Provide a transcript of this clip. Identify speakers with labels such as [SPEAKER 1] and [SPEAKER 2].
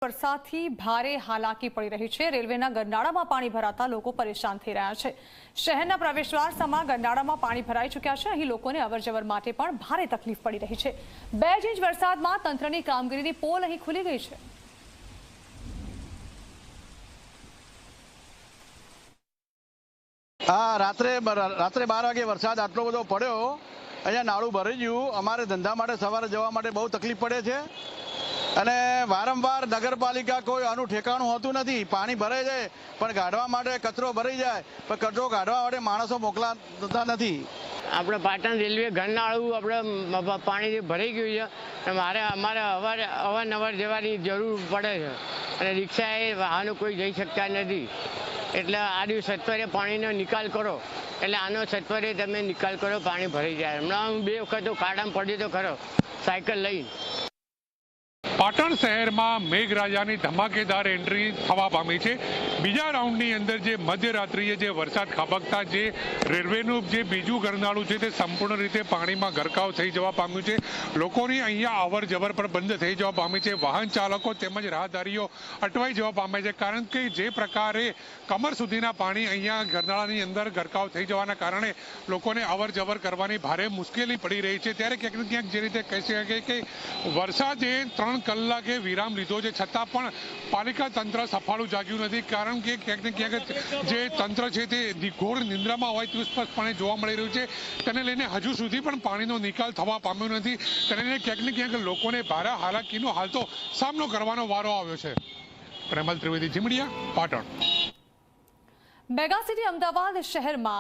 [SPEAKER 1] વરસાદથી ભારે હાલાકી પડી રહી છે। રેલવેના ગરનાળામાં પાણી ભરાતા લોકો પરેશાન થઈ રહ્યા છે। શહેરના પ્રવેશદ્વારમાં ગરનાળામાં પાણી ભરાઈ ચૂક્યા છે। અહીં લોકોને અવરજવર માટે પણ ભારે તકલીફ પડી રહી છે। 2 ઇંચ વરસાદમાં તંત્રની કામગીરીની પોલ અહીં ખુલી ગઈ છે।
[SPEAKER 2] રાત્રે 12 વાગે વરસાદ આટલો બધો પડ્યો, અહીંયા નાળું ભરાઈ ગયું। અમારે ધંધા માટે સવારે જવા માટે બહુ તકલીફ પડે છે અને વારંવાર નગરપાલિકા કોઈ આનું ઠેકાણું હોતું નથી। પાણી ભરાઈ જાય પણ કાઢવા માટે કચરો ભરાઈ જાય પણ કચરો કાઢવા માટે માણસો મોકલાતા નથી।
[SPEAKER 3] આપણે પાટણ રેલવે ગરનાળું આપણે પાણીથી ભરાઈ ગયું છે। અમારે અવારનવાર જવાની જરૂર પડે છે અને રિક્ષાએ વાહનો કોઈ જઈ શકતા નથી। એટલે આ દિવસ સત્વરે પાણીનો નિકાલ કરો, એટલે આનો સત્વરે તમે નિકાલ કરો, પાણી ભરાઈ જાય। હમણાં હું 2 વખત ખાડામાં પડ્યો તો ખરો સાયકલ લઈ।
[SPEAKER 4] પાટણ શહેરમાં મેઘરાજાની ધમાકેદાર એન્ટ્રી થવા પામી છે। બીજા રાઉન્ડની અંદર જે મધ્યરાત્રિએ જે વરસાદ ખાબકતા જે રેલવેનું જે બીજું ગરનાળું છે તે સંપૂર્ણ રીતે પાણીમાં ગરકાવ થઈ જવા પામ્યું છે। લોકોની અહીંયા અવર જવર પણ બંધ થઈ જવા પામી છે। વાહન ચાલકો તેમજ રાહદારીઓ અટવાઈ જવા પામે છે, કારણ કે જે પ્રકારે કમર સુધીના પાણી અહીંયા ગરનાળાની અંદર ગરકાવ થઈ જવાના કારણે લોકોને અવર જવર કરવાની ભારે મુશ્કેલી પડી રહી છે। ત્યારે ક્યાંક ને ક્યાંક જે રીતે કહી શકાય કે વરસાદે 3 કલાકે વિરામ લીધો છે, છતાં પણ પાલિકા તંત્ર સફાળું જાગ્યું નથી, કારણ કે ક્યાંક ને ક્યાંક જે તંત્ર છે તે ઘોર નિંદ્રામાં હોય તેવું સ્પષ્ટપણે જોવા મળી રહ્યું છે। તેને લઈને હજુ સુધી પણ પાણીનો નિકાલ થવા પામ્યો નથી। તેને લઈને ક્યાંક ને ક્યાંક લોકોને ભારે હાલાકીનો હાલ તો સામનો કરવાનો વારો આવ્યો છે। પ્રેમલ ત્રિવેદી, ઝીમડિયા, પાટણ।
[SPEAKER 1] મેગા સિટી અમદાવાદ શહેરમાં